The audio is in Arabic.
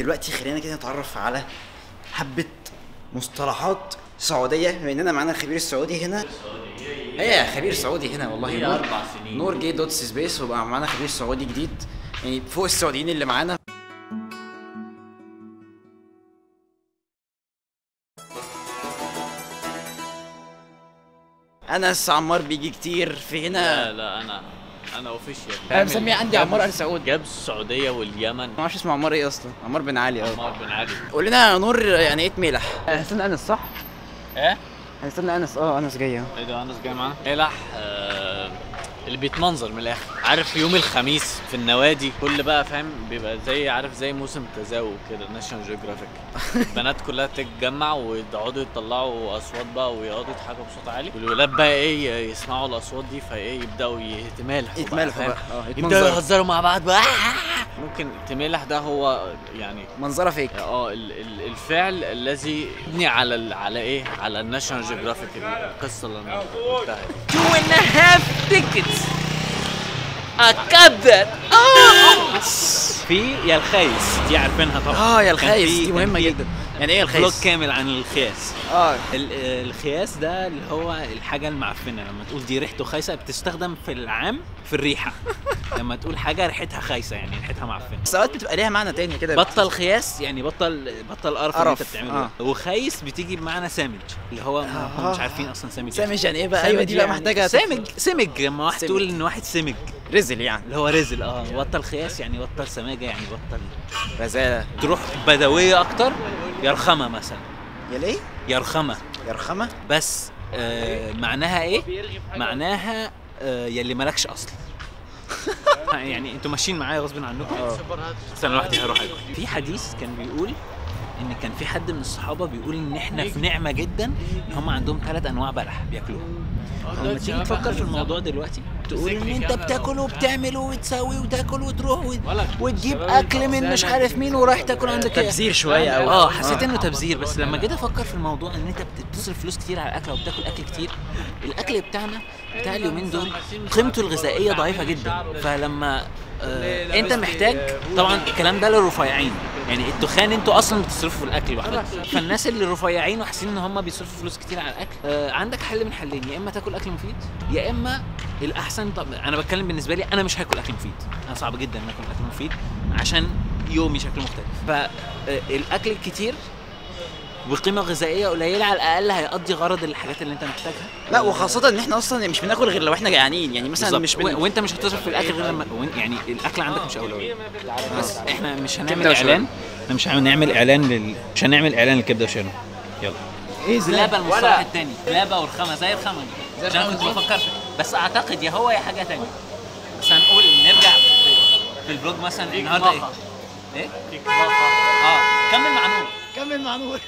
دلوقتي خلينا كده نتعرف على حبة مصطلحات سعودية، بما اننا معانا الخبير السعودي هنا. هي خبير سعودي هنا والله. نور 4 سنين. نور جه دوت سبيس وبقى معانا خبير سعودي جديد، يعني فوق السعوديين اللي معانا. انس عمار بيجي كتير في هنا. لا انا اوفيشال. انا مسميه عندي عمار ال سعود. جاب السعوديه واليمن. ما اعرفش اسمه عمار ايه اصلا. عمار بن علي. عمار بن علي. قول لنا يا نور يعني ايه تميلح؟ هنستنى انس صح؟ ايه؟ هنستنى انس. انس جاي اهو. ايه ده انس جاي معانا؟ ملح اللي بيتمنظر من الاخر. عارف يوم الخميس في النوادي كل بقى فاهم بيبقى زي عارف زي موسم تزاوج كده، ناشونال جيوغرافيك. البنات كلها تتجمع ويقعدوا يطلعوا اصوات بقى ويقعدوا يضحكوا بصوت عالي، والولاد بقى ايه يسمعوا الاصوات دي فايه يبداوا يتمالحوا بقى يبداوا يهزروا مع بعض بقى. ممكن تميلح ده هو يعني منظره فيك. الفعل الذي يبني على ايه؟ على الناشونال جيوغرافيك، القصه اللي انا قلتها. 2.5 tickets أكدر. في يا الخايس دي عارفينها طبعا. يا الخايس دي مهمه جدا. يعني ايه الخايس؟ فلوج كامل عن الخياس. الخياس ده اللي هو الحاجه المعفنه، لما تقول دي ريحته خايسه بتستخدم في العام في الريحه. لما تقول حاجه ريحتها خايسه يعني ريحتها معفنه. ساعات بتبقى ليها معنى تاني كده. بطل خياس يعني بطل قرف اللي انت بتعمله. وخايس بتيجي بمعنى سامج، اللي هو مش عارفين اصلا سامج يعني ايه بقى. ايوه دي بقى محتاجه سمج. لما واحد تقول ان واحد سمج رزل يعني اللي هو رزل. بطل خياس يعني بطل سماجه، يعني بطل رزاله. تروح بدويه اكتر، يرخمه مثلا. يا ليه؟ يرخمه بس معناها ايه؟ معناها يلي مالكش اصل. يعني انتوا ماشيين معايا غصب عنكم. استنى لوحدي هروح اكل. في حديث كان بيقول ان كان في حد من الصحابه بيقول ان احنا في نعمه جدا ان هم عندهم 3 انواع بلح بياكلوها. لما تيجي تفكر في الموضوع دلوقتي تقول ان انت بتاكل وبتعمل وتسوي وتاكل وتروح وتجيب اكل من مش عارف مين ورايح تاكل عند تبذير شويه او حسيت انه تبذير. بس لما جيت افكر في الموضوع ان انت بتصرف فلوس كتير على الاكل وبتاكل اكل كتير، الاكل بتاعنا بتاع اليومين دول قيمته الغذائيه ضعيفه جدا. فلما انت محتاج طبعا الكلام ده للرفيعين، يعني التخان انتوا اصلا بتصرفوا في الاكل لوحدكم. فالناس اللي رفيعين وحاسين ان هم بيصرفوا فلوس كتير على الاكل، عندك حل من حلين: يا اما تاكل اكل مفيد، يا اما الاحسن. طب انا بتكلم بالنسبه لي، انا مش هاكل اكل مفيد. انا صعب جدا ان اكل اكل مفيد عشان يومي شكله مختلف. فالاكل الكتير وقيمه غذائيه قليله على الاقل هيقضي غرض الحاجات اللي انت محتاجها. لا وخاصه ان احنا اصلا مش بناكل غير لو احنا جعانين، يعني مثلا مش وانت مش هتصرف في الاكل غير لما يعني الاكل عندك مش اولويه. بس احنا مش هنعمل اعلان. احنا مش هنعمل اعلان مش هنعمل اعلان للكبده وشارع. يلا ايه زلابه المصطلح الثاني؟ زلابه ورخامه زي الرخامه دي. عشان كنت بفكر بس اعتقد يا هو يا حاجه ثانيه. بس هنقول نرجع في البلوج مثلا النهارده ايه؟ كمل مع نور.